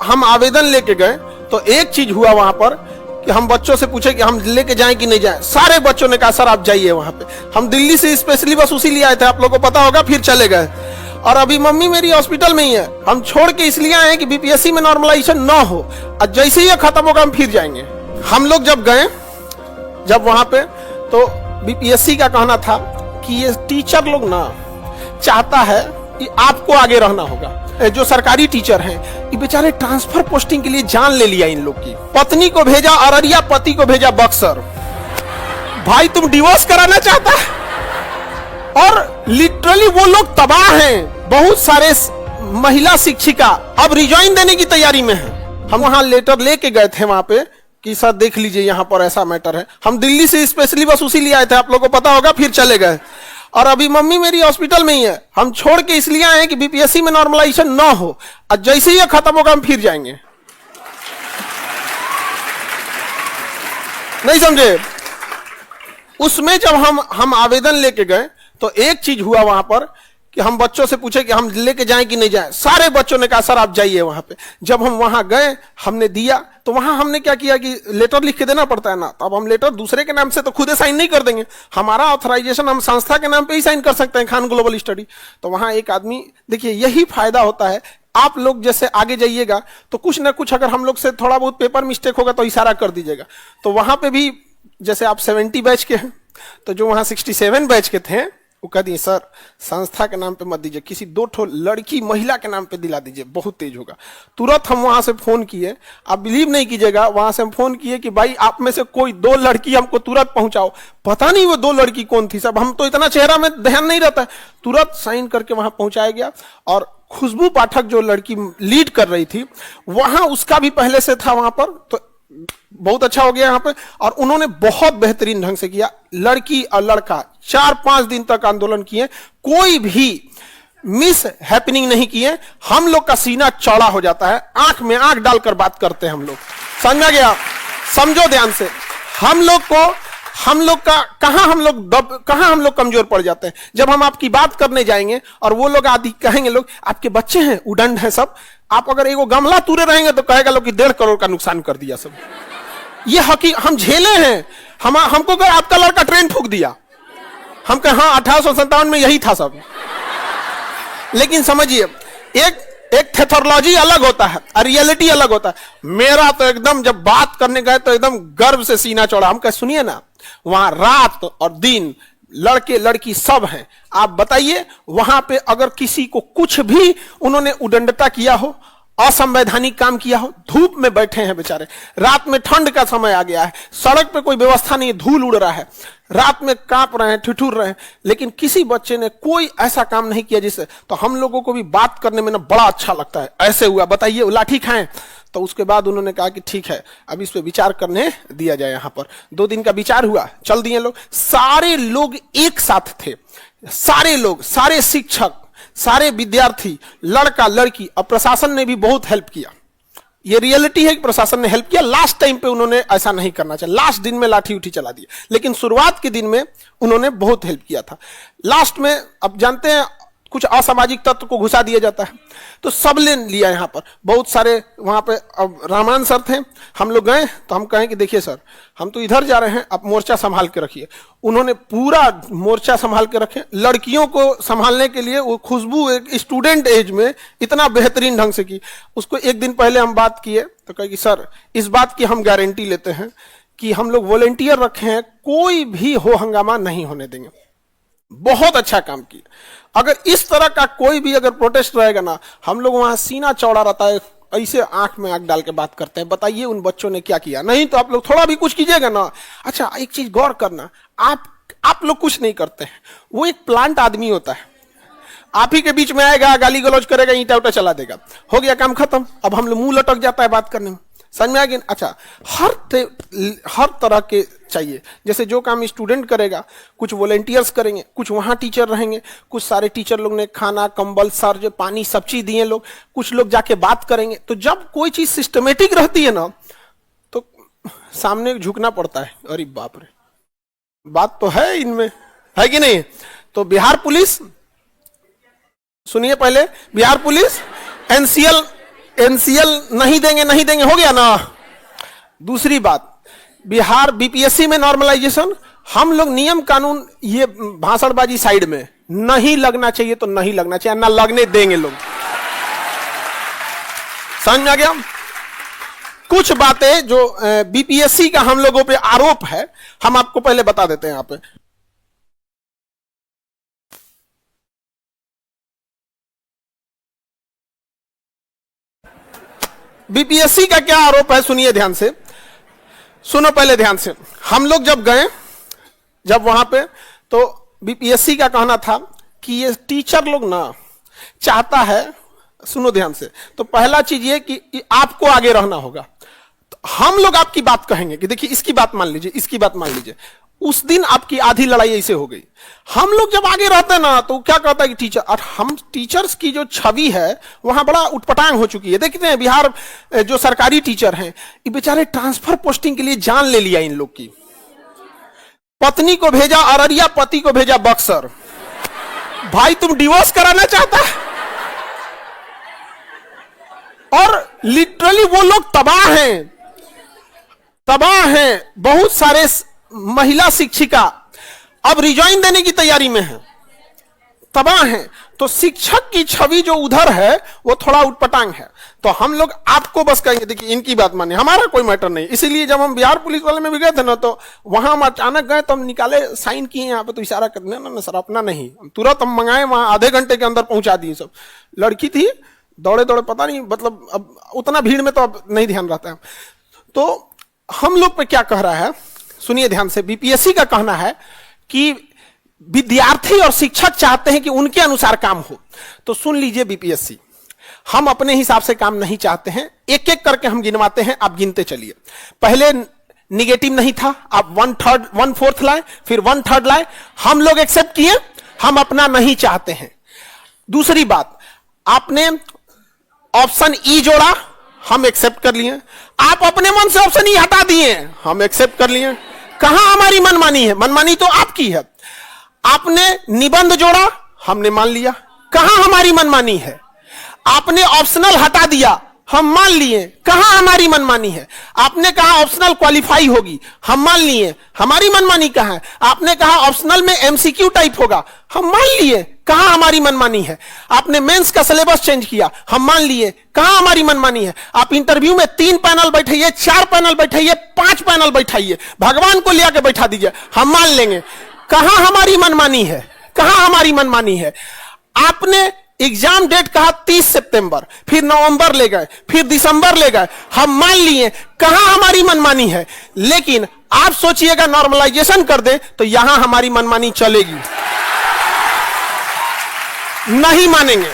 हम आवेदन लेके गए तो एक चीज हुआ वहां पर कि हम बच्चों से पूछे कि हम लेके जाएं कि नहीं जाएं। सारे बच्चों ने कहा सर आप जाइए वहां पे। हम दिल्ली से स्पेशली बस उसी लिए आए थे, आप लोगों को पता होगा, फिर चले गए। और अभी मम्मी मेरी हॉस्पिटल में ही है। हम छोड़ के इसलिए आए कि बीपीएससी में नॉर्मलाइजेशन ना हो, और जैसे ही ये खत्म होगा हम फिर जाएंगे। हम लोग जब गए जब वहां पे, तो बीपीएससी का कहना था कि ये टीचर लोग ना चाहता है कि आपको आगे रहना होगा। जो सरकारी टीचर हैं ये बेचारे ट्रांसफर पोस्टिंग के लिए जान ले लिया इन लोग की। पत्नी को भेजा अररिया, पति को भेजा बक्सर। भाई तुम डिवोर्स कराना चाहता है? और लिटरली वो लोग तबाह हैं। बहुत सारे महिला शिक्षिका अब रिजाइन देने की तैयारी में है। हम वहां लेटर लेके गए थे वहां पे कि सर देख लीजिए यहाँ पर ऐसा मैटर है। हम दिल्ली से स्पेशली बस उसी लिए आए थे, आप लोगों को पता होगा, फिर चले गए। और अभी मम्मी मेरी हॉस्पिटल में ही है। हम छोड़ के इसलिए आए कि बीपीएससी में नॉर्मलाइजेशन ना हो, और जैसे ही ये खत्म होगा हम फिर जाएंगे। नहीं समझे? उसमें जब हम आवेदन लेके गए तो एक चीज हुआ वहां पर कि हम बच्चों से पूछे कि हम लेके जाएं कि नहीं जाएं। सारे बच्चों ने कहा सर आप जाइए वहां पे। जब हम वहां गए, हमने दिया, तो वहां हमने क्या किया कि लेटर लिख के देना पड़ता है ना, तो अब हम लेटर दूसरे के नाम से तो खुद साइन नहीं कर देंगे। हमारा ऑथराइजेशन हम संस्था के नाम पे ही साइन कर सकते हैं, खान ग्लोबल स्टडी। तो वहां एक आदमी, देखिए यही फायदा होता है, आप लोग जैसे आगे जाइएगा तो कुछ ना कुछ अगर हम लोग से थोड़ा बहुत पेपर मिस्टेक होगा तो इशारा कर दीजिएगा। तो वहां पे भी जैसे आप 70 बैच के हैं, तो जो वहां 67 बैच के थे वो कह दिए सर संस्था के नाम पे मत दीजिए, किसी 2 लड़की महिला के नाम पे दिला दीजिए, बहुत तेज होगा। तुरंत हम वहां से फोन किए, आप बिलीव नहीं कीजिएगा, वहां से हम फोन किए कि भाई आप में से कोई 2 लड़की हमको तुरंत पहुंचाओ। पता नहीं वो 2 लड़की कौन थी, सब हम तो इतना चेहरा में ध्यान नहीं रहता है। तुरंत साइन करके वहां पहुंचाया गया। और खुशबू पाठक जो लड़की लीड कर रही थी वहां, उसका भी पहले से था वहां पर, तो बहुत अच्छा हो गया यहाँ पे। और उन्होंने बहुत बेहतरीन ढंग से किया। लड़की और लड़का 4-5 दिन तक आंदोलन किए, कोई भी मिस हैपनिंग नहीं किए। हम लोग का सीना चौड़ा हो जाता है, आंख में आंख डालकर बात करते हैं हम लोग। समझा गया? समझो ध्यान से। हम लोग का कहां हम लोग कमजोर पड़ जाते हैं, जब हम आपकी बात करने जाएंगे और वो लोग आदि कहेंगे लोग आपके बच्चे हैं, उदंड हैं सब, आप अगर एगो गमला तुरे रहेंगे तो कहेगा लोग कि 1.5 करोड़ का नुकसान कर दिया सब। ये हम झेले हैं। हमको अगर आपका लड़का ट्रेन फूंक दिया, हम कहे हाँ 1857 में यही था सब। लेकिन समझिए, एक थेथोलॉजी अलग होता है और रियलिटी अलग होता है। मेरा तो एकदम जब बात करने गए तो एकदम गर्व से सीना चौड़ा। हम कहे सुनिए ना, वहां रात और दिन लड़के लड़की सब हैं। आप बताइए वहां पे अगर किसी को कुछ भी उन्होंने उदंडता किया हो, असंवैधानिक काम किया हो, धूप में बैठे हैं बेचारे, रात में ठंड का समय आ गया है, सड़क पे कोई व्यवस्था नहीं है, धूल उड़ रहा है, रात में कांप रहे हैं, ठिठुर रहे हैं, लेकिन किसी बच्चे ने कोई ऐसा काम नहीं किया जिससे, तो हम लोगों को भी बात करने में ना बड़ा अच्छा लगता है। ऐसे हुआ, बताइए लाठी खाएं। तो उसके बाद उन्होंने कहा कि ठीक है अब इस पे विचार करने दिया जाए। यहां पर 2 दिन का विचार हुआ, चल दिए लोग। सारे लोग एक साथ थे, सारे लोग, सारे शिक्षक, सारे विद्यार्थी, लड़का लड़की, और प्रशासन ने भी बहुत हेल्प किया। ये रियलिटी है कि प्रशासन ने हेल्प किया। लास्ट टाइम पे उन्होंने ऐसा नहीं करना चाहिए, लास्ट दिन में लाठी उठी चला दिया, लेकिन शुरुआत के दिन में उन्होंने बहुत हेल्प किया था। लास्ट में अब जानते हैं कुछ असामाजिक तत्व को घुसा दिया जाता है, तो सब ले लिया। यहाँ पर बहुत सारे वहां पे अब रामान सर थे, हम लोग गए तो हम कहें कि देखिए सर हम तो इधर जा रहे हैं, आप मोर्चा संभाल के रखिए। उन्होंने पूरा मोर्चा संभाल के रखे। लड़कियों को संभालने के लिए वो खुशबू एक स्टूडेंट एज में इतना बेहतरीन ढंग से की। उसको एक दिन पहले हम बात किए तो कहे कि सर इस बात की हम गारंटी लेते हैं कि हम लोग वॉलेंटियर रखे हैं, कोई भी हो हंगामा नहीं होने देंगे। बहुत अच्छा काम किया। अगर इस तरह का कोई भी अगर प्रोटेस्ट रहेगा ना, हम लोग वहां सीना चौड़ा रहता है, ऐसे आंख में आंख डाल के बात करते हैं, बताइए उन बच्चों ने क्या किया। नहीं तो आप लोग थोड़ा भी कुछ कीजिएगा ना। अच्छा एक चीज गौर करना, आप लोग कुछ नहीं करते हैं, वो एक प्लांट आदमी होता है, आप ही के बीच में आएगा, गाली गलौज करेगा, ईंटा उटा चला देगा, हो गया काम खत्म। अब हम लोग मुंह लटक जाता है बात करने में। समझ में आ गया? अच्छा हर तरह के चाहिए। जैसे जो काम स्टूडेंट करेगा, कुछ वॉलेंटियर्स करेंगे, कुछ वहां टीचर रहेंगे, कुछ सारे टीचर लोग ने खाना कंबल सर पानी सब चीज दिए लोग, कुछ लोग जाके बात करेंगे। तो जब कोई चीज सिस्टमेटिक रहती है ना तो सामने झुकना पड़ता है। अरे बाप रे, बात तो है इनमें, है कि नहीं? तो बिहार पुलिस सुनिए, पहले बिहार पुलिस एनसीएल एनसीएल नहीं देंगे नहीं देंगे, हो गया ना। दूसरी बात, बिहार बीपीएससी में नॉर्मलाइजेशन, हम लोग नियम कानून ये भाषणबाजी साइड में, नहीं लगना चाहिए तो नहीं लगना चाहिए, ना लगने देंगे लोग। समझ में आ गया। कुछ बातें जो बीपीएससी का हम लोगों पे आरोप है, हम आपको पहले बता देते हैं। यहाँ पे बीपीएससी का क्या आरोप है, सुनिए ध्यान से, सुनो पहले ध्यान से। हम लोग जब गए, जब वहां पे, तो बीपीएससी का कहना था कि ये टीचर लोग ना चाहता है, सुनो ध्यान से, तो पहला चीज ये कि आपको आगे रहना होगा। तो हम लोग आपकी बात कहेंगे कि देखिए इसकी बात मान लीजिए, इसकी बात मान लीजिए। उस दिन आपकी आधी लड़ाई ऐसे हो गई। हम लोग जब आगे रहते हैं ना, तो क्या कहता है कि टीचर, और हम टीचर्स की जो छवि है वहां बड़ा उटपटांग हो चुकी है। देखते हैं बिहार जो सरकारी टीचर हैं, ये बेचारे ट्रांसफर पोस्टिंग के लिए जान ले लिया इन लोग की। पत्नी को भेजा अररिया, पति को भेजा बक्सर। भाई तुम डिवोर्स कराना चाहता है? और लिटरली वो लोग तबाह हैं, तबाह हैं। बहुत सारे महिला शिक्षिका अब रिजाइन देने की तैयारी में है, तबाह हैं। तो शिक्षक की छवि जो उधर है वो थोड़ा उटपटांग है। तो हम लोग आपको बस कहेंगे देखिए इनकी बात मानिए, हमारा कोई मैटर नहीं। इसीलिए जब हम बिहार पुलिस वाले में भी गए थे ना, तो वहां हम अचानक गए तो हम निकाले, साइन किए यहाँ पे, तो इशारा करने ना सर अपना नहीं, तुरंत हम मंगाए, वहां आधे घंटे के अंदर पहुंचा दिए। सब लड़की थी, दौड़े दौड़े, पता नहीं, मतलब अब उतना भीड़ में तो अब नहीं ध्यान रहता है। तो हम लोग पे क्या कह रहा है, सुनिए ध्यान से। बीपीएससी का कहना है कि विद्यार्थी और शिक्षक चाहते हैं कि उनके अनुसार काम हो। तो सुन लीजिए बीपीएससी, हम अपने हिसाब से काम नहीं चाहते हैं। एक एक करके हम गिनवाते हैं, आप गिनते चलिए। पहले निगेटिव नहीं था, आप 1/4 लाए, फिर 1/3 लाए, हम लोग एक्सेप्ट किए, हम अपना नहीं चाहते हैं। दूसरी बात, आपने ऑप्शन ई जोड़ा, हम एक्सेप्ट कर लिए। आप अपने मन से ऑप्शन ई हटा दिए, हम एक्सेप्ट कर लिए। कहां हमारी मनमानी है? मनमानी तो आपकी है। आपने निबंध जोड़ा, हमने मान लिया। कहां हमारी मनमानी है? आपने ऑप्शनल हटा दिया, हम मान लिए। कहां हमारी मनमानी है? आपने कहा ऑप्शनल क्वालिफाई होगी, हम मान लिए। हमारी मनमानी कहां है? आपने कहा ऑप्शनल में एमसीक्यू टाइप होगा, हम मान लिए। कहां हमारी मनमानी है? आपने मेंस का सिलेबस चेंज किया, हम मान लिए। कहां हमारी मनमानी है? आप इंटरव्यू में 3 पैनल बैठाइए, 4 पैनल बैठाइए, 5 पैनल बैठाइए, भगवान को ले आके बैठा दीजिए, हम मान लेंगे। कहां हमारी मनमानी है? कहां हमारी मनमानी है? आपने एग्जाम डेट कहा 30 सितंबर, फिर नवंबर ले गए, फिर दिसंबर ले गए, हम मान लिए। कहां हमारी मनमानी है? लेकिन आप सोचिएगा नॉर्मलाइजेशन कर दे तो यहां हमारी मनमानी चलेगी, नहीं मानेंगे,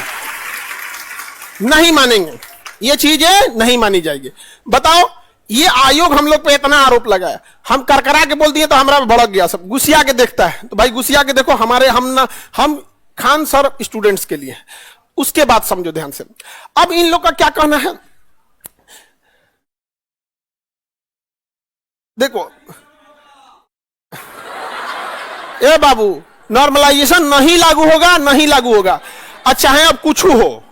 नहीं मानेंगे, ये चीजें नहीं मानी जाएगी। बताओ, ये आयोग हम लोग पे इतना आरोप लगाया, हम करकरा के बोल दिए तो हमारा भड़क गया, सब गुस्सिया के देखता है। तो भाई गुस्सिया के देखो, हमारे हम खान सर स्टूडेंट्स के लिए। उसके बाद समझो ध्यान से, अब इन लोग का क्या कहना है, देखो ए बाबू, नॉर्मलाइजेशन नहीं लागू होगा, नहीं लागू होगा, अच्छा है अब कुछ हो।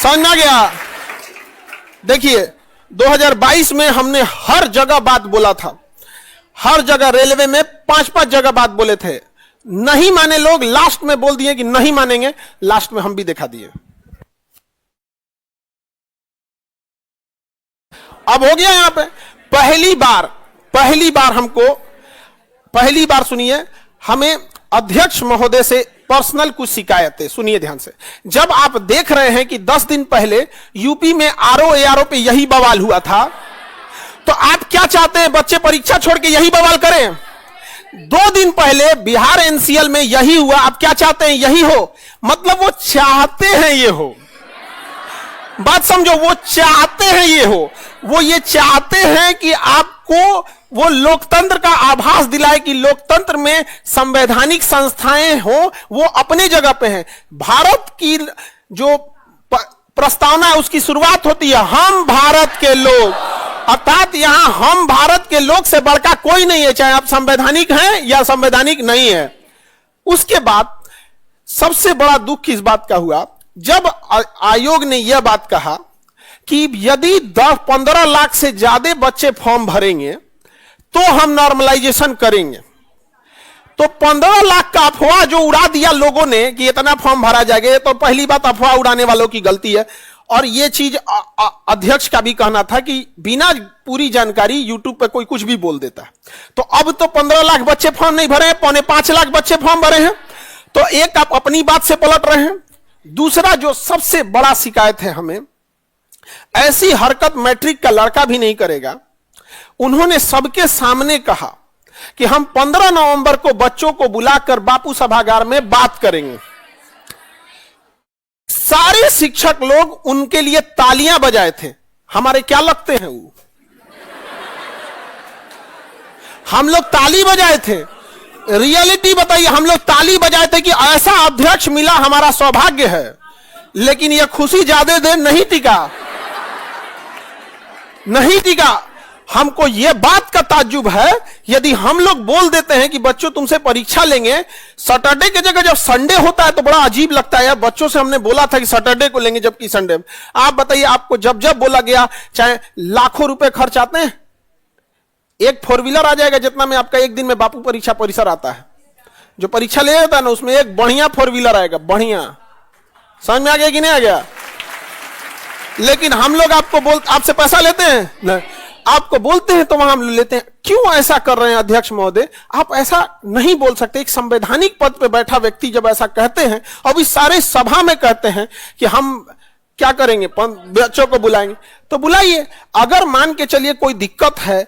समझ आ गया? देखिए 2022 में हमने हर जगह बात बोला था, हर जगह, रेलवे में 5-5 जगह बात बोले थे, नहीं माने लोग, लास्ट में बोल दिए कि नहीं मानेंगे, लास्ट में हम भी दिखा दिए। अब हो गया यहां पे पहली बार सुनिए, हमें अध्यक्ष महोदय से पर्सनल कुछ शिकायतें, सुनिए ध्यान से। जब आप देख रहे हैं कि 10 दिन पहले यूपी में आरओ एआरओ पे यही बवाल हुआ था, तो आप क्या चाहते हैं? बच्चे परीक्षा छोड़ के यही बवाल करें? 2 दिन पहले बिहार एनसीएल में यही हुआ, आप क्या चाहते हैं? यही हो। मतलब वो चाहते हैं ये हो, बात समझो, वो चाहते हैं ये हो। वो ये चाहते हैं कि आपको वो लोकतंत्र का आभास दिलाए कि लोकतंत्र में संवैधानिक संस्थाएं हो, वो अपने जगह पे हैं। भारत की जो प्रस्तावना है उसकी शुरुआत होती है हम भारत के लोग, अर्थात यहां हम भारत के लोग से बढ़कर कोई नहीं है, चाहे आप संवैधानिक हैं या संवैधानिक नहीं है। उसके बाद सबसे बड़ा दुख किस बात का हुआ, जब आयोग ने यह बात कहा कि यदि 10-15 लाख से ज्यादा बच्चे फॉर्म भरेंगे तो हम नॉर्मलाइजेशन करेंगे, तो 15 लाख का अफवाह जो उड़ा दिया लोगों ने कि इतना फॉर्म भरा जाएगा, ये तो पहली बात अफवाह उड़ाने वालों की गलती है। और ये चीज अध्यक्ष का भी कहना था कि बिना पूरी जानकारी यूट्यूब पे कोई कुछ भी बोल देता है। तो अब तो 15 लाख बच्चे फॉर्म नहीं भरे हैं, 4.25 लाख बच्चे फॉर्म भरे हैं। तो एक आप अपनी बात से पलट रहे हैं। दूसरा जो सबसे बड़ा शिकायत है हमें, ऐसी हरकत मैट्रिक का लड़का भी नहीं करेगा। उन्होंने सबके सामने कहा कि हम 15 नवंबर को बच्चों को बुलाकर बापू सभागार में बात करेंगे। सारे शिक्षक लोग उनके लिए तालियां बजाए थे। हमारे क्या लगते हैं वो? हम लोग ताली बजाए थे। रियलिटी बताइए, हम लोग ताली बजाए थे कि ऐसा अध्यक्ष मिला, हमारा सौभाग्य है। लेकिन यह खुशी ज्यादा देर नहीं टिका, नहीं टिका। हमको यह बात का ताज्जुब है, यदि हम लोग बोल देते हैं कि बच्चों तुमसे परीक्षा लेंगे सैटरडे की जगह जब संडे होता है तो बड़ा अजीब लगता है। बच्चों से हमने बोला था कि सैटरडे को लेंगे जबकि संडे। आप बताइए, आपको जब जब बोला गया, चाहे लाखों रुपए खर्च आते हैं, एक 4 व्हीलर आ जाएगा जितना में आपका एक दिन में बापू परीक्षा परिसर आता है। जो परीक्षा ले जाता है ना, उसमें एक बढ़िया 4 व्हीलर आएगा, बढ़िया। समझ में आ गया कि नहीं आ गया? लेकिन हम लोग आपसे पैसा लेते हैं ना, आपको बोलते हैं तो वहां हम लेते हैं। क्यों ऐसा कर रहे हैं अध्यक्ष महोदय? आप ऐसा नहीं बोल सकते। एक संवैधानिक पद पे बैठा व्यक्ति जब ऐसा कहते हैं और इस सारे सभा में कहते हैं कि हम क्या करेंगे, बच्चों को बुलाएंगे, तो बुलाइए। अगर मान के चलिए कोई दिक्कत है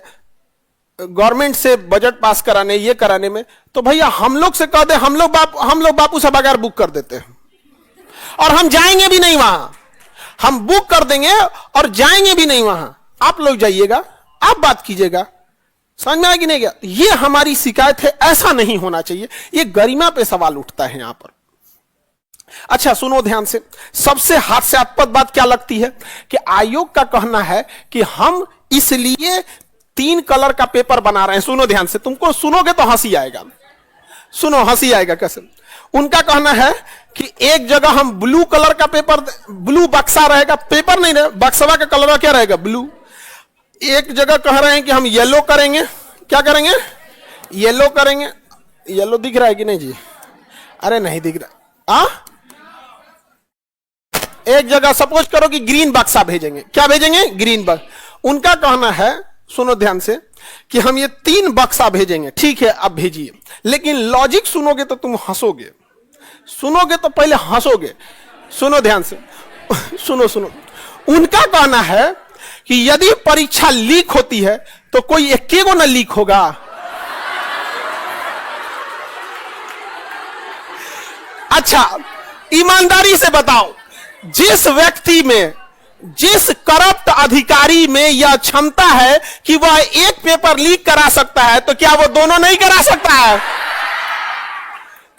गवर्नमेंट से बजट पास कराने, ये कराने में, तो भैया हम लोग से कह दे, हम लोग बापू सभागार बुक कर देते हैं और हम जाएंगे भी नहीं वहां। हम बुक कर देंगे और जाएंगे भी नहीं वहां। आप लोग जाइएगा, आप बात कीजिएगा। समझ में आया कि नहीं गया? ये हमारी शिकायत है, ऐसा नहीं होना चाहिए। ये गरिमा पे सवाल उठता है यहां पर। अच्छा सुनो ध्यान से, सबसे हास्यास्पद बात क्या लगती है कि आयोग का कहना है कि हम इसलिए 3 कलर का पेपर बना रहे हैं। सुनो ध्यान से, तुमको सुनोगे तो हंसी आएगा। सुनो, हंसी आएगा कैसे। उनका कहना है कि एक जगह हम ब्लू कलर का पेपर, ब्लू बक्सा रहेगा, पेपर नहीं रहे, बक्सवा का कलर क्या रहेगा, ब्लू। एक जगह कह रहे हैं कि हम येलो करेंगे। क्या करेंगे? येलो करेंगे। येलो दिख रहा है कि नहीं जी? अरे नहीं दिख रहा। एक जगह सपोज करो कि ग्रीन बक्सा भेजेंगे। क्या भेजेंगे? ग्रीन बक्सा। उनका कहना है, सुनो ध्यान से, कि हम ये 3 बक्सा भेजेंगे। ठीक है, अब भेजिए, लेकिन लॉजिक सुनोगे तो तुम हंसोगे। सुनोगे तो पहले हंसोगे। सुनो ध्यान से, सुनो। उनका कहना है कि यदि परीक्षा लीक होती है तो कोई एक्के को ना लीक होगा। अच्छा ईमानदारी से बताओ, जिस व्यक्ति में, जिस करप्ट अधिकारी में यह क्षमता है कि वह एक पेपर लीक करा सकता है, तो क्या वो दोनों नहीं करा सकता है?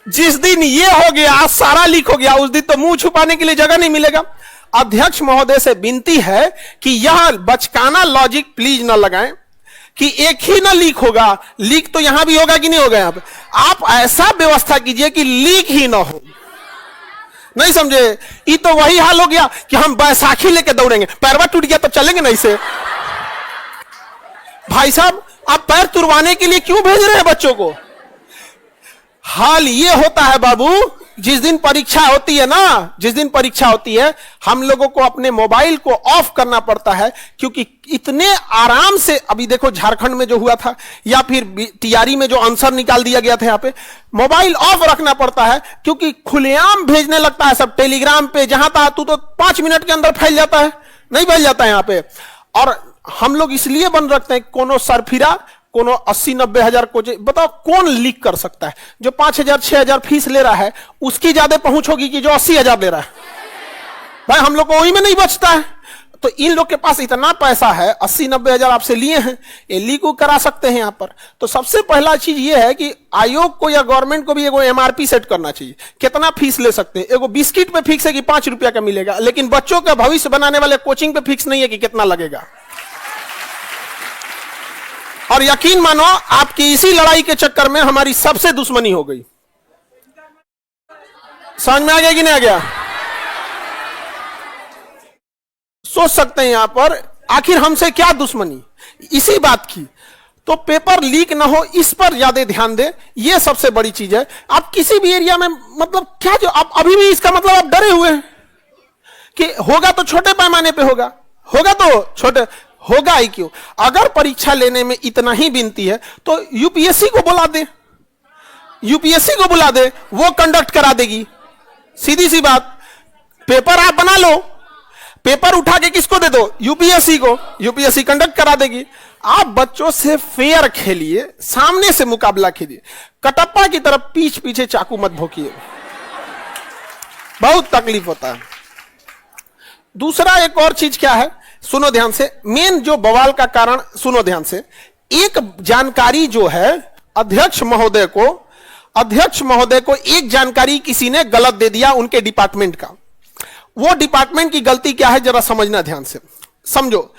जिस दिन ये हो गया, सारा लीक हो गया, उस दिन तो मुंह छुपाने के लिए जगह नहीं मिलेगा। अध्यक्ष महोदय से विनती है कि यह बचकाना लॉजिक प्लीज ना लगाएं कि एक ही ना लीक होगा। लीक तो यहां भी होगा कि नहीं होगा? यहां पे आप ऐसा व्यवस्था कीजिए कि लीक ही ना हो। नहीं समझे? ये तो वही हाल हो गया कि हम बैसाखी लेके दौड़ेंगे, पैरवा टूट गया तो चलेंगे नहीं से। भाई साहब, आप पैर तुड़वाने के लिए क्यों भेज रहे हैं बच्चों को? हाल ये होता है बाबू, जिस दिन परीक्षा होती है ना, जिस दिन परीक्षा होती है, हम लोगों को अपने मोबाइल को ऑफ करना पड़ता है, क्योंकि इतने आराम से, अभी देखो झारखंड में जो हुआ था, या फिर टीआरई में जो आंसर निकाल दिया गया था, यहां पे मोबाइल ऑफ रखना पड़ता है, क्योंकि खुलेआम भेजने लगता है सब टेलीग्राम पे, जहां था तू तो 5 मिनट के अंदर फैल जाता है, नहीं फैल जाता है यहां पे। और हम लोग इसलिए बंद रखते हैं, कोनो सरफिरा, कोनो 80-90 हजार को, बताओ कौन लीक कर सकता है? जो 5,000-6,000 फीस ले रहा है, उसकी ज्यादा पहुंच होगी कि जो 80,000 ले रहा है? भाई हम लोग को वही में नहीं बचता है। तो इन लोग के पास इतना पैसा है, 80-90 हजार आपसे लिए हैं, ये लीक करा सकते हैं यहां पर। तो सबसे पहला चीज ये है कि आयोग को या गवर्नमेंट को भी एगो एमआरपी सेट करना चाहिए, कितना फीस ले सकते हैं। एगो बिस्किट पे फिक्स है कि 5 रुपया का मिलेगा, लेकिन बच्चों का भविष्य बनाने वाले कोचिंग पे फिक्स नहीं है कि कितना लगेगा। और यकीन मानो, आपकी इसी लड़ाई के चक्कर में हमारी सबसे दुश्मनी हो गई। समझ में आ गया कि नहीं आ गया? सोच सकते हैं यहां पर आखिर हमसे क्या दुश्मनी, इसी बात की। तो पेपर लीक ना हो इस पर ज्यादा ध्यान दें, यह सबसे बड़ी चीज है। आप किसी भी एरिया में मतलब क्या जो आप अभी भी इसका मतलब आप डरे हुए हैं कि होगा तो छोटे पैमाने पे होगा, होगा तो छोटे होगा ही क्यों। अगर परीक्षा लेने में इतना ही विनती है तो यूपीएससी को बुला दे, यूपीएससी को बुला दे, वो कंडक्ट करा देगी, सीधी सी बात। पेपर आप बना लो, पेपर उठा के किसको दे दो, यूपीएससी को, यूपीएससी कंडक्ट करा देगी। आप बच्चों से फेयर खेलिए, सामने से मुकाबला खेलिए, कटप्पा की तरफ पीछ पीछे चाकू मत भोंकिए, बहुत तकलीफ होता है। दूसरा एक और चीज क्या है, सुनो ध्यान से, मेन जो बवाल का कारण सुनो ध्यान से। एक जानकारी जो है अध्यक्ष महोदय को एक जानकारी किसी ने गलत दे दिया उनके डिपार्टमेंट का। वो डिपार्टमेंट की गलती क्या है जरा समझना ध्यान से, समझो।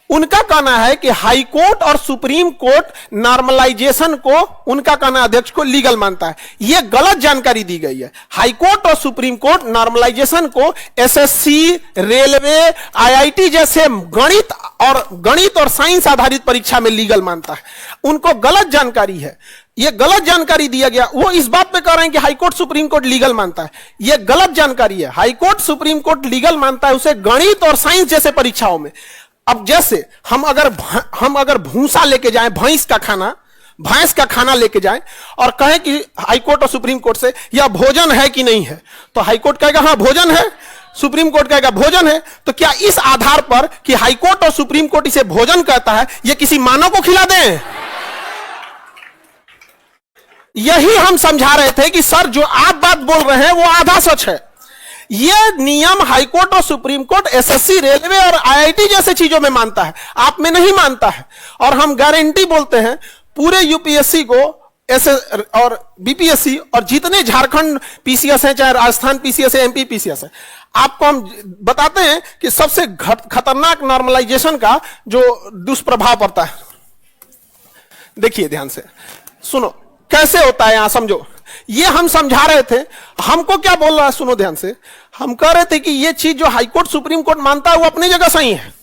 उनका कहना है कि हाई कोर्ट और सुप्रीम कोर्ट नॉर्मलाइजेशन को, उनका कहना अध्यक्ष को लीगल मानता है। यह गलत जानकारी दी गई है। हाई कोर्ट और सुप्रीम कोर्ट नॉर्मलाइजेशन को एसएससी, रेलवे, आईआईटी जैसे गणित और साइंस आधारित परीक्षा में लीगल मानता है। उनको गलत जानकारी है, यह गलत जानकारी दिया गया। वो इस बात पे कह रहे हैं कि high court supreme court legal मानता है, यह गलत जानकारी है। High court supreme court legal मानता है उसे गणित और साइंस जैसे परीक्षाओं में। अब जैसे हम अगर भूसा लेके जाएं, भैंस का खाना लेके जाएं और कहें कि हाई कोर्ट और सुप्रीम कोर्ट से यह भोजन है कि नहीं है, तो हाई कोर्ट कहेगा हां भोजन है, सुप्रीम कोर्ट कहेगा भोजन है। तो क्या इस आधार पर कि हाई कोर्ट और सुप्रीम कोर्ट इसे भोजन कहता है, यह किसी मानव को खिला दें? यही हम समझा रहे थे कि सर जो आप बात बोल रहे हैं वो आधा सच है। यह नियम हाई कोर्ट और सुप्रीम कोर्ट एसएससी, रेलवे और आईआईटी जैसे चीजों में मानता है, आप में नहीं मानता है। और हम गारंटी बोलते हैं पूरे यूपीएससी को और बीपीएससी और जितने झारखंड पीसीएस हैं, चाहे राजस्थान पीसीएस है, एमपी पीसीएस है, आपको हम बताते हैं कि सबसे खतरनाक नॉर्मलाइजेशन का जो दुष्प्रभाव पड़ता है। देखिए ध्यान से सुनो कैसे होता है, यहां समझो। ये हम समझा रहे थे, हमको क्या बोल रहा है सुनो ध्यान से। हम कह रहे थे कि ये चीज जो हाई कोर्ट सुप्रीम कोर्ट मानता है वो अपनी जगह सही है,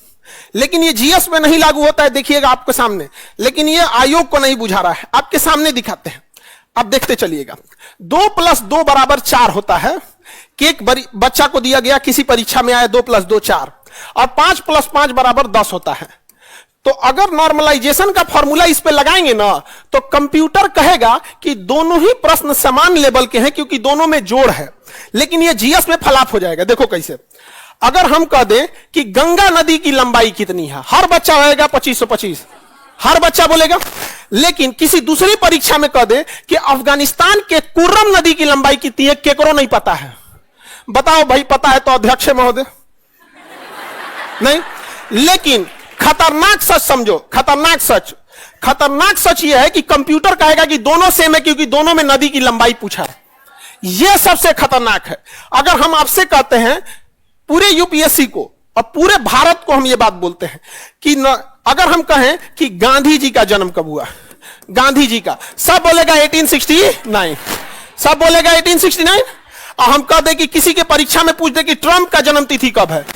लेकिन ये जीएस में नहीं लागू होता है, देखिएगा आपके सामने। लेकिन ये आयोग को नहीं बुझा रहा है, आपके सामने दिखाते हैं, आप देखते चलिएगा। 2 + 2 = 4 होता है कि एक बच्चा को दिया गया किसी परीक्षा में आया 2 + 2 4, और 5 + 5 = 10 होता है। तो अगर नॉर्मलाइजेशन का फॉर्मूला इस पे लगाएंगे ना, तो कंप्यूटर कहेगा कि दोनों ही प्रश्न समान लेवल के हैं क्योंकि दोनों में जोड़ है। लेकिन ये जीएस में फ्लॉप हो जाएगा। देखो कैसे, अगर हम कह दें कि गंगा नदी की लंबाई कितनी है, हर बच्चा होगा 2525, हर बच्चा बोलेगा। लेकिन किसी दूसरी परीक्षा में कह दें कि अफगानिस्तान के कुर्रम नदी की लंबाई कितनी है, केकरो नहीं पता है। बताओ भाई, पता है तो अध्यक्ष महोदय नहीं। लेकिन खतरनाक सच समझो, खतरनाक सच यह है कि कंप्यूटर कहेगा कि दोनों सेम है क्योंकि दोनों में नदी की लंबाई पूछा है। यह सबसे खतरनाक है। अगर हम आपसे कहते हैं पूरे यूपीएससी को और पूरे भारत को हम यह बात बोलते हैं कि अगर हम कहें कि गांधी जी का जन्म कब हुआ, गांधी जी का, सब बोलेगा 1869, सब बोलेगा 1869। और हम कह दें कि किसी के परीक्षा में पूछ दे कि ट्रंप का जन्म तिथि कब है,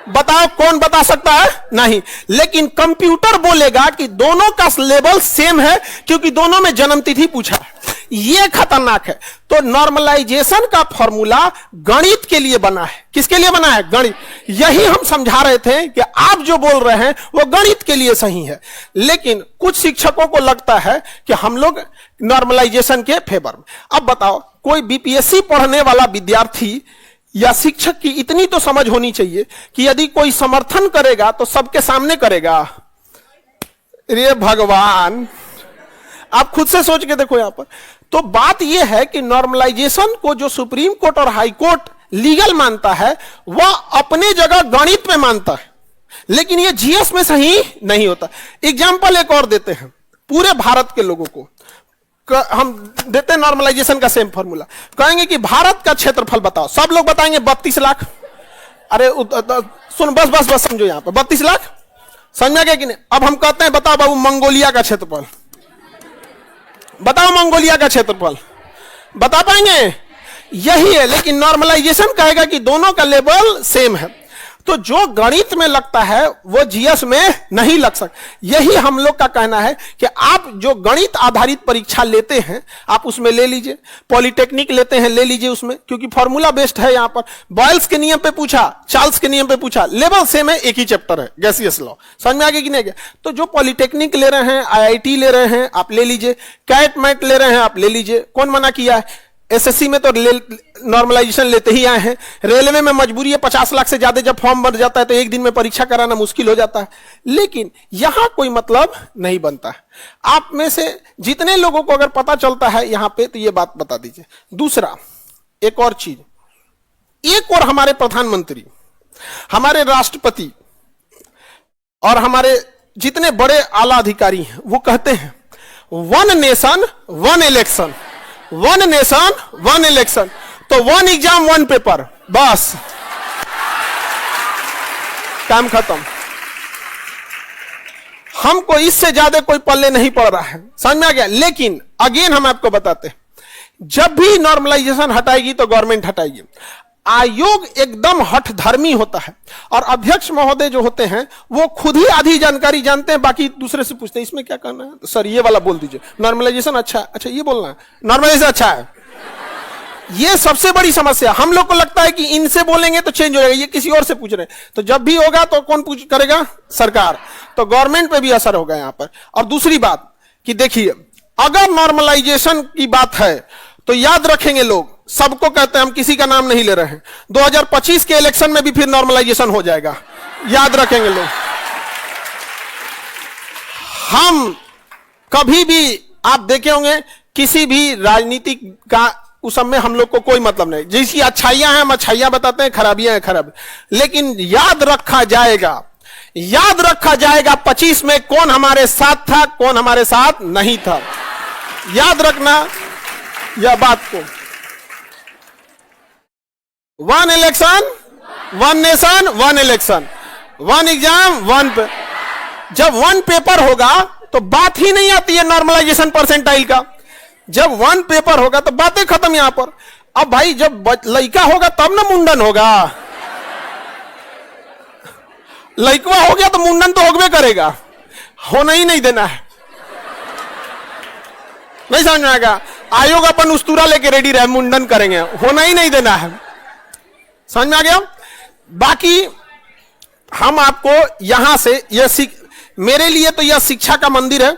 बताओ कौन बता सकता है? नहीं। लेकिन कंप्यूटर बोलेगा कि दोनों का लेवल सेम है क्योंकि दोनों में जन्म तिथि पूछा है। यह खतरनाक है। तो नॉर्मलाइजेशन का फॉर्मूला गणित के लिए बना है। किसके लिए बना है? गणित। यही हम समझा रहे थे कि आप जो बोल रहे हैं वो गणित के लिए सही है, लेकिन कुछ शिक्षकों को लगता है कि हम लोग नॉर्मलाइजेशन के फेवर में। अब बताओ, कोई बीपीएससी पढ़ने वाला विद्यार्थी या शिक्षक की इतनी तो समझ होनी चाहिए कि यदि कोई समर्थन करेगा तो सबके सामने करेगा। रे भगवान, आप खुद से सोच के देखो यहां पर। तो बात यह है कि नॉर्मलाइजेशन को जो सुप्रीम कोर्ट और हाई कोर्ट लीगल मानता है वह अपने जगह गणित में मानता है, लेकिन यह जीएस में सही नहीं होता। एग्जाम्पल एक और देते हैं पूरे भारत के लोगों को, हम देते हैं नॉर्मलाइजेशन का सेम फॉर्मूला। कहेंगे कि भारत का क्षेत्रफल बताओ, सब लोग बताएंगे 32 लाख। अरे सुन, बस समझो, यहां पर 32 लाख समझ में गया कि नहीं? अब हम कहते हैं बताओ बाबू मंगोलिया का क्षेत्रफल, बताओ मंगोलिया का क्षेत्रफल, बता पाएंगे? यही है। लेकिन नॉर्मलाइजेशन कहेगा कि दोनों का लेवल सेम है। तो जो गणित में लगता है वो जीएस में नहीं लग सकता। यही हम लोग का कहना है कि आप जो गणित आधारित परीक्षा लेते हैं आप उसमें ले लीजिए, पॉलिटेक्निक लेते हैं ले लीजिए उसमें, क्योंकि फॉर्मूला बेस्ड है। यहां पर बॉयल्स के नियम पे पूछा, चार्ल्स के नियम पे पूछा, लेवल सेम है, एक ही चैप्टर है, गैसियस लॉ। समझ में आ गया कि नहीं गया? तो जो पॉलिटेक्निक ले रहे हैं, आईआईटी ले रहे हैं, आप ले लीजिए, कैट मैट ले रहे हैं, आप ले लीजिए, कौन मना किया है? एसएससी में तो नॉर्मलाइजेशन लेते ही आए हैं। रेलवे में मजबूरी है, 50 लाख से ज्यादा जब फॉर्म भर जाता है तो एक दिन में परीक्षा कराना मुश्किल हो जाता है, लेकिन यहां कोई मतलब नहीं बनता है। आप में से जितने लोगों को अगर पता चलता है यहां पे तो ये बात बता दीजिए। दूसरा एक और चीज, एक और हमारे प्रधानमंत्री, हमारे राष्ट्रपति और हमारे जितने बड़े आला अधिकारी हैं वो कहते हैं one nation one election, one nation one election, तो वन एग्जाम वन पेपर, बस काम खत्म। हमको इससे ज्यादा कोई पल्ले नहीं पड़ रहा है, समझ में आ गया? लेकिन अगेन हम आपको बताते हैं, जब भी नॉर्मलाइजेशन हटाएगी तो गवर्नमेंट हटाएगी। आयोग एकदम हठधर्मी होता है और अध्यक्ष महोदय जो होते हैं वो खुद ही आधी जानकारी जानते हैं, बाकी दूसरे से पूछते हैं इसमें क्या करना है, सर ये वाला बोल दीजिए, नॉर्मलाइजेशन अच्छा है, अच्छा ये बोलना है, नॉर्मलाइजेशन अच्छा है। ये सबसे बड़ी समस्या। हम लोग को लगता है कि इनसे बोलेंगे तो चेंज हो जाएगा, ये किसी और से पूछ रहे हैं, तो जब भी होगा तो कौन पूछ करेगा? सरकार। तो गवर्नमेंट पे भी असर होगा यहां पर। और दूसरी बात कि देखिए, अगर नॉर्मलाइजेशन की बात है तो याद रखेंगे लोग, सबको कहते हैं, हम किसी का नाम नहीं ले रहे हैं, 2025 के इलेक्शन में भी फिर नॉर्मलाइजेशन हो जाएगा, याद रखेंगे लोग। हम कभी भी आप देखे होंगे किसी भी राजनीति का उस समय हम लोग को कोई मतलब नहीं, जिसकी अच्छाइयां हैं हम अच्छाइयां बताते हैं, खराबियां हैं खराब, लेकिन याद रखा जाएगा, याद रखा जाएगा 25 में कौन हमारे साथ था कौन हमारे साथ नहीं था। याद रखना यह बात को। One election one nation one election, one exam one पे। जब वन पेपर होगा तो बात ही नहीं आती है नॉर्मलाइजेशन परसेंटाइल का। जब वन पेपर होगा तो बातें खत्म यहां पर। अब भाई जब लड़का होगा तब ना मुंडन होगा, लड़कवा हो गया तो मुंडन तो होगवे करेगा, होना ही नहीं देना है। नहीं समझ में आएगा? आयोग अपन उस्तूरा लेके रेडी रहे, मुंडन करेंगे, होना ही नहीं देना है। समझ में आ गया? बाकी हम आपको यहां से यह मेरे लिए तो यह शिक्षा का मंदिर है,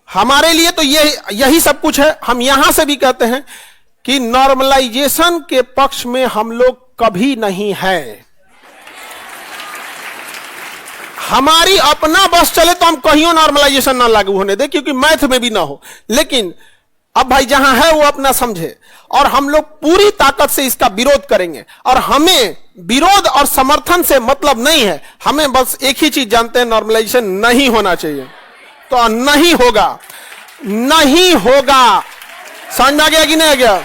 हमारे लिए तो यही सब कुछ है। हम यहां से भी कहते हैं कि नॉर्मलाइजेशन के पक्ष में हम लोग कभी नहीं है। हमारी अपना बस चले तो हम कहीं नॉर्मलाइजेशन ना लागू होने दे, क्योंकि मैथ में भी ना हो। लेकिन अब भाई जहां है वो अपना समझे, और हम लोग पूरी ताकत से इसका विरोध करेंगे। और हमें विरोध और समर्थन से मतलब नहीं है, हमें बस एक ही चीज जानते हैं, नॉर्मलाइजेशन नहीं होना चाहिए, तो नहीं होगा, नहीं होगा। समझ में आ गया कि नहीं आ गया?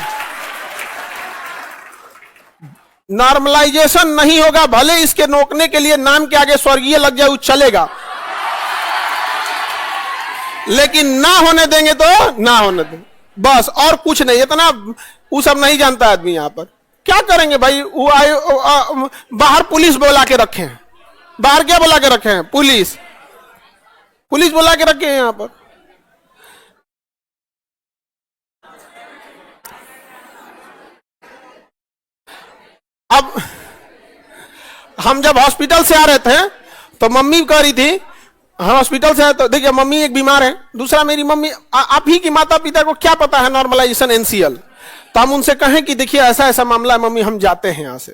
नॉर्मलाइजेशन नहीं होगा, भले इसके रोकने के लिए नाम के आगे स्वर्गीय लग जाए, वो चलेगा, लेकिन ना होने देंगे तो ना होने देंगे, बस, और कुछ नहीं। इतना वो सब नहीं जानता आदमी। यहां पर क्या करेंगे भाई? वो आए बाहर पुलिस बुला के रखे हैं, बाहर क्या बुला के रखे हैं? पुलिस बुला के रखे हैं यहां पर। अब हम जब हॉस्पिटल से आ रहे थे तो मम्मी कह रही थी, हॉस्पिटल से आए तो देखिए मम्मी एक बीमार है, दूसरा मेरी मम्मी, आप ही की माता पिता को क्या पता है नॉर्मलाइजेशन एनसीएल? तो हम उनसे कहें कि देखिए ऐसा ऐसा मामला है मम्मी, हम जाते हैं यहां से।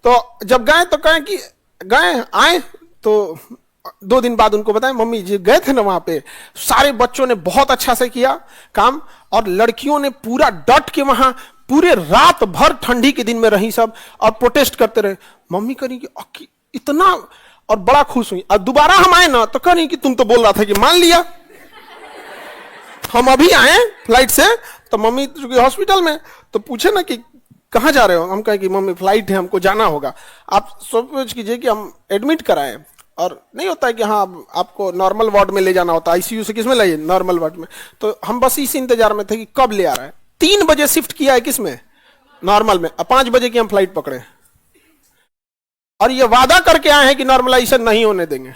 तो जब गए तो कहें कि गए आए, तो 2 दिन बाद उनको बताएं मम्मी जी गए थे ना वहां पे, सारे बच्चों ने बहुत अच्छा से किया काम, और लड़कियों ने पूरा डट के वहां पूरे रात भर ठंडी के दिन में रही सब, और प्रोटेस्ट करते रहे। मम्मी करी इतना, और बड़ा खुश हुई। और दोबारा हम आए ना तो कह कि तुम तो बोल रहा था कि मान लिया, हम अभी आए फ्लाइट से। तो मम्मी हॉस्पिटल में, तो पूछे ना कि कहाँ जा रहे हो? हम कहे कि मम्मी फ्लाइट है, हमको जाना होगा। आप सोच कीजिए कि हम एडमिट कराएं, और नहीं होता है कि हाँ आपको नॉर्मल वार्ड में ले जाना होता है, आईसीयू से किसमें लाइए? नॉर्मल वार्ड में। तो हम बस इस इंतजार में थे कि कब ले आ रहा है। 3 बजे शिफ्ट किया है किसमें? नॉर्मल में। 5 बजे की हम फ्लाइट पकड़े। और ये वादा करके आए हैं कि नॉर्मलाइजेशन नहीं होने देंगे।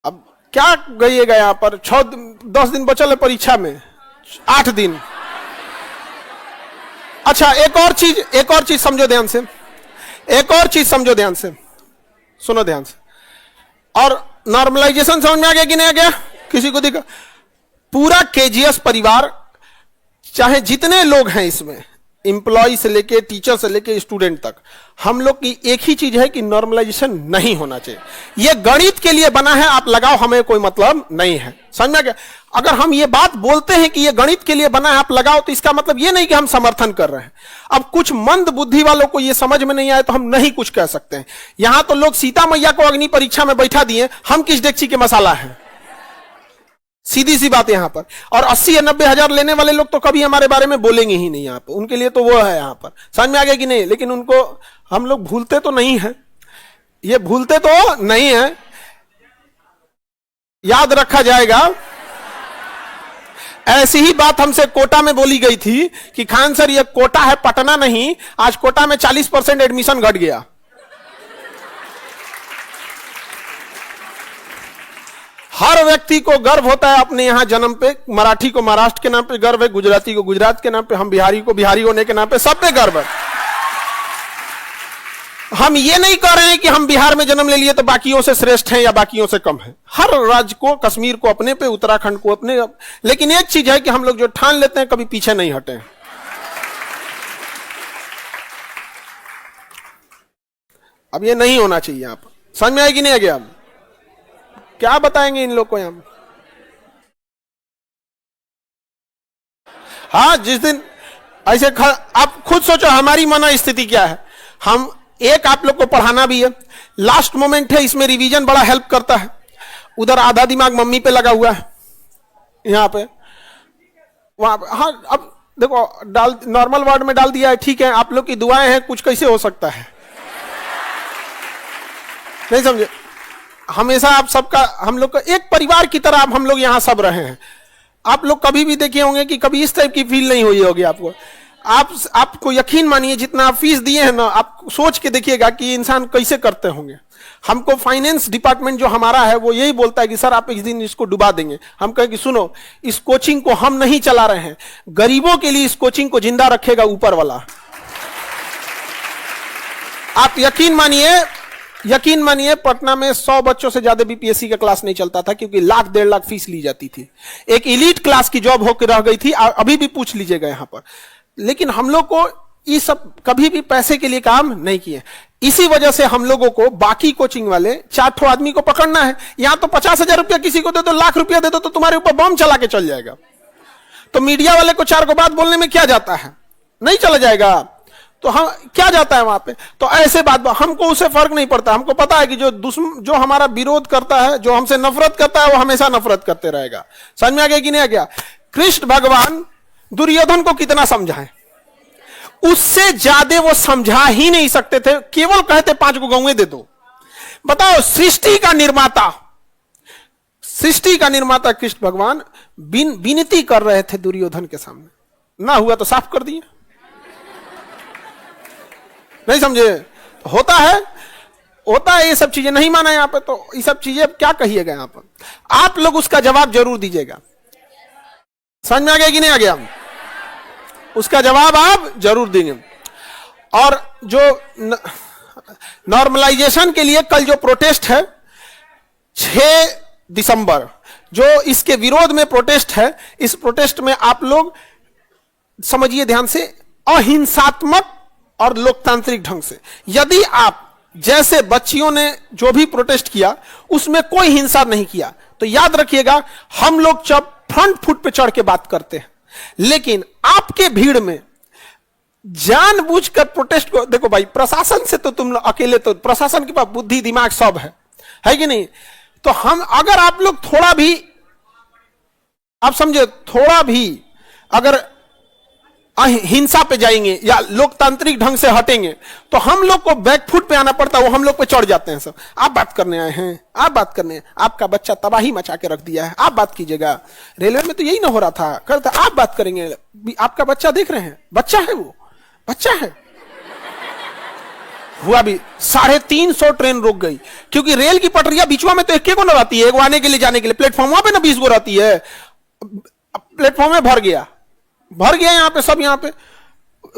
अब क्या गइएगा यहां पर, 10 दिन बचल है परीक्षा में, 8 दिन। अच्छा एक और चीज समझो ध्यान से, एक और चीज समझो ध्यान से, सुनो ध्यान से। और नॉर्मलाइजेशन समझ में आ गया कि नहीं आ गया? किसी को दिखा? पूरा केजीएस परिवार, चाहे जितने लोग हैं इसमें, इंप्लॉय से लेके टीचर से लेके स्टूडेंट तक, हम लोग की एक ही चीज है कि नॉर्मलाइजेशन नहीं होना चाहिए। यह गणित के लिए बना है, आप लगाओ, हमें कोई मतलब नहीं है। समझ में आ गया? अगर हम ये बात बोलते हैं कि यह गणित के लिए बना है, आप लगाओ, तो इसका मतलब यह नहीं कि हम समर्थन कर रहे हैं। अब कुछ मंद बुद्धि वालों को यह समझ में नहीं आए तो हम नहीं कुछ कह सकते हैं। यहां तो लोग सीता मैया को अग्नि परीक्षा में बैठा दिए, हम किस डेगची के मसाला है? सीधी सी बात यहां पर। और 80 या 90 हजार लेने वाले लोग तो कभी हमारे बारे में बोलेंगे ही नहीं यहां पर, उनके लिए तो वो है यहां पर। समझ में आ गया कि नहीं? लेकिन उनको हम लोग भूलते तो नहीं है, ये भूलते तो नहीं है, याद रखा जाएगा। ऐसी ही बात हमसे कोटा में बोली गई थी कि खान सर ये कोटा है, पटना नहीं। आज कोटा में 40% एडमिशन घट गया। हर व्यक्ति को गर्व होता है अपने यहां जन्म पे। मराठी को महाराष्ट्र के नाम पे गर्व है, गुजराती को गुजरात के नाम पे, हम बिहारी को बिहारी होने के नाम पे, सब पे गर्व है। हम ये नहीं कह रहे हैं कि हम बिहार में जन्म ले लिए तो बाकियों से श्रेष्ठ हैं या बाकियों से कम हैं। हर राज्य को, कश्मीर को अपने पे, उत्तराखंड को अपने। लेकिन एक चीज है कि हम लोग जो ठान लेते हैं कभी पीछे नहीं हटे। अब ये नहीं होना चाहिए। आप समझ में आएगी नहीं आ गया? क्या बताएंगे इन लोग को यहां? हाँ, जिस दिन ऐसे आप खुद सोचो हमारी मना स्थिति क्या है। हम एक आप लोग को पढ़ाना भी है, लास्ट मोमेंट है, इसमें रिवीजन बड़ा हेल्प करता है। उधर आधा दिमाग मम्मी पे लगा हुआ है, यहां पे वहां पे। हाँ, अब देखो डाल, नॉर्मल वार्ड में डाल दिया है, ठीक है, आप लोग की दुआएं हैं, कुछ कैसे हो सकता है? नहीं समझे? हमेशा आप सबका, हम लोग का एक परिवार की तरह हम लोग यहां सब रहे हैं। आप लोग कभी भी देखे होंगे कि कभी इस टाइप की फील नहीं हुई होगी आपको। आपको यकीन मानिए, जितना आप फीस दिए हैं ना, आप सोच के देखिएगा कि इंसान कैसे करते होंगे। हमको फाइनेंस डिपार्टमेंट जो हमारा है वो यही बोलता है कि सर आप एक दिन इसको डुबा देंगे। हम कहें कि सुनो, इस कोचिंग को हम नहीं चला रहे हैं, गरीबों के लिए इस कोचिंग को जिंदा रखेगा ऊपर वाला। आप यकीन मानिए पटना में 100 बच्चों से ज्यादा बीपीएससी का क्लास नहीं चलता था, क्योंकि 1.5 लाख फीस ली जाती थी। एक एलीट क्लास की जॉब होकर रह गई थी, अभी भी पूछ लीजिएगा यहां पर। लेकिन हम लोग को ये सब कभी भी पैसे के लिए काम नहीं किए। इसी वजह से हम लोगों को बाकी कोचिंग वाले 4 आदमी को पकड़ना है। यहां तो 50,000 रुपया किसी को दे दो, लाख रुपया दे दो, तो तुम्हारे ऊपर बम चला के चल जाएगा। तो मीडिया वाले को 4 को बात बोलने में क्या जाता है? नहीं चला जाएगा। तो हम क्या जाता है वहां पे? तो ऐसे बात हमको उससे फर्क नहीं पड़ता। हमको पता है कि जो हमारा विरोध करता है, जो हमसे नफरत करता है, वो हमेशा नफरत करते रहेगा। समझ में आ गया कि नहीं आ गया? कृष्ण भगवान दुर्योधन को कितना समझाएं, उससे ज्यादा वो समझा ही नहीं सकते थे। केवल कहते 5 को गौएं दे दो। बताओ, सृष्टि का निर्माता कृष्ण भगवान विनती कर रहे थे दुर्योधन के सामने, ना हुआ तो साफ कर दिए। नहीं समझे? होता है ये सब चीजें। नहीं माना यहां पे, तो ये सब चीजें क्या कहिएगा यहां पर? आप लोग उसका जवाब जरूर दीजिएगा। समझ में आ गया कि नहीं आ गया? उसका जवाब आप जरूर देंगे। और जो नॉर्मलाइजेशन के लिए कल जो प्रोटेस्ट है 6 दिसंबर, जो इसके विरोध में प्रोटेस्ट है, इस प्रोटेस्ट में आप लोग समझिए ध्यान से, अहिंसात्मक और लोकतांत्रिक ढंग से। यदि आप जैसे बच्चियों ने जो भी प्रोटेस्ट किया उसमें कोई हिंसा नहीं किया, तो याद रखिएगा हम लोग जब फ्रंट फुट पे चढ़ के बात करते हैं, लेकिन आपके भीड़ में जानबूझकर प्रोटेस्ट को, देखो भाई प्रशासन से तो तुम अकेले, तो प्रशासन के पास बुद्धि दिमाग सब है कि नहीं? तो हम, अगर आप लोग थोड़ा भी, आप समझे, थोड़ा भी अगर हिंसा पे जाएंगे या लोकतांत्रिक ढंग से हटेंगे, तो हम लोग को बैकफुट पे आना पड़ता है, वो हम लोग पे चढ़ जाते हैं। सब आप बात करने आए हैं, आप बात करने, आपका बच्चा तबाही मचा के रख दिया है, आप बात कीजिएगा। रेलवे में तो यही ना हो रहा था, करता आप बात करेंगे, आपका बच्चा देख रहे हैं, बच्चा है, वो बच्चा है। हुआ भी 350 ट्रेन रुक गई, क्योंकि रेल की पटरियां बीचवा में तो एक को न रहती है, एक आने के लिए जाने के लिए, प्लेटफॉर्म पे ना 20 गो रहती है। प्लेटफॉर्म में भर गया यहां पे, सब यहां पे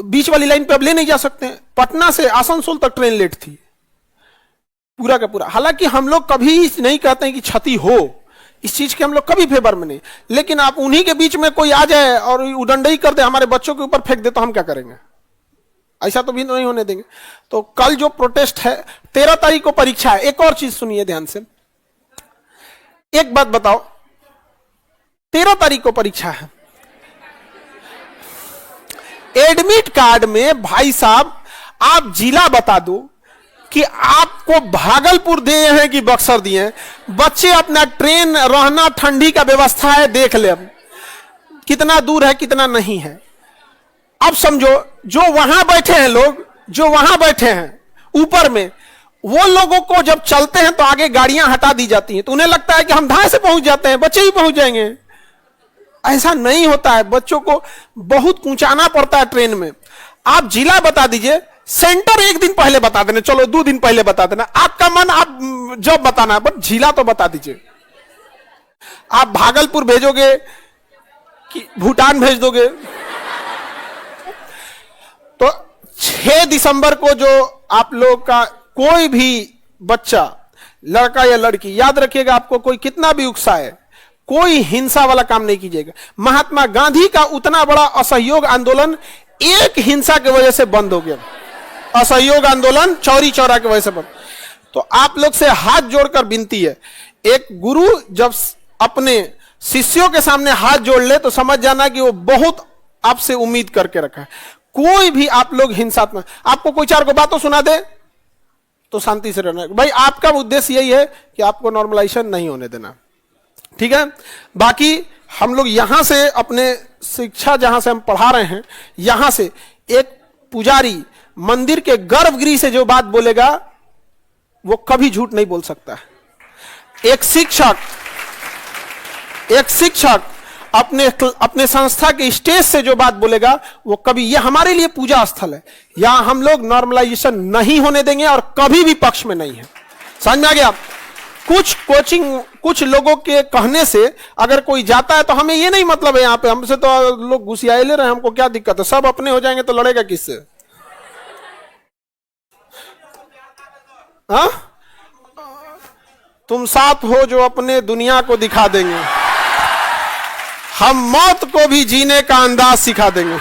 बीच वाली लाइन पे अब ले नहीं जा सकते हैं। पटना से आसनसोल तक ट्रेन लेट थी पूरा का पूरा। हालांकि हम लोग कभी नहीं कहते हैं कि क्षति हो, इस चीज के हम लोग कभी फेवर में नहीं, लेकिन आप उन्हीं के बीच में कोई आ जाए और उडंडई कर दे, हमारे बच्चों के ऊपर फेंक दे, तो हम क्या करेंगे? ऐसा तो भी नहीं होने देंगे। तो कल जो प्रोटेस्ट है, 13 तारीख को परीक्षा है। एक और चीज सुनिए ध्यान से, एक बात बताओ, 13 तारीख को परीक्षा है, एडमिट कार्ड में भाई साहब आप जिला बता दो कि आपको भागलपुर दिए हैं कि बक्सर दिए हैं, बच्चे अपना ट्रेन, रहना, ठंडी का व्यवस्था है, देख ले अब कितना दूर है कितना नहीं है। अब समझो जो वहां बैठे हैं लोग, जो वहां बैठे हैं ऊपर में, वो लोगों को जब चलते हैं तो आगे गाड़ियां हटा दी जाती हैं, तो उन्हें लगता है कि हम धाए से पहुंच जाते हैं, बच्चे ही पहुंच जाएंगे। ऐसा नहीं होता है, बच्चों को बहुत पहुंचाना पड़ता है ट्रेन में। आप जिला बता दीजिए, सेंटर एक दिन पहले बता देना, चलो 2 दिन पहले बता देना, आपका मन आप जब बताना, बट जिला तो बता दीजिए। आप भागलपुर भेजोगे कि भूटान भेज दोगे? तो 6 दिसंबर को जो आप लोग का कोई भी बच्चा, लड़का या लड़की, याद रखिएगा, आपको कोई कितना भी उकसाए, कोई हिंसा वाला काम नहीं कीजिएगा। महात्मा गांधी का उतना बड़ा असहयोग आंदोलन एक हिंसा की वजह से बंद हो गया। असहयोग आंदोलन चौरी चौरा की वजह से बंद। तो आप लोग से हाथ जोड़कर विनती है, एक गुरु जब अपने शिष्यों के सामने हाथ जोड़ ले तो समझ जाना कि वो बहुत आपसे उम्मीद करके रखा है। कोई भी आप लोग हिंसात्मक, आपको कोई 4 को बातों सुना दे तो शांति से रहना। भाई आपका उद्देश्य यही है कि आपको नॉर्मलाइजेशन नहीं होने देना, ठीक है। बाकी हम लोग यहां से अपने शिक्षा जहां से हम पढ़ा रहे हैं, यहां से एक पुजारी मंदिर के गर्भगृह से जो बात बोलेगा वो कभी झूठ नहीं बोल सकता। एक शिक्षक अपने संस्था के स्टेज से जो बात बोलेगा वो कभी, ये हमारे लिए पूजा स्थल है, यहां हम लोग नॉर्मलाइजेशन नहीं होने देंगे और कभी भी पक्ष में नहीं है। समझ में आ गया? कुछ लोगों के कहने से अगर कोई जाता है तो हमें ये नहीं मतलब है, यहां पे हमसे तो लोग घुसियाए ले रहे हैं, हमको क्या दिक्कत है, सब अपने हो जाएंगे तो लड़ेगा किससे? हाँ, तुम साथ हो जो अपने दुनिया को दिखा देंगे, हम मौत को भी जीने का अंदाज सिखा देंगे।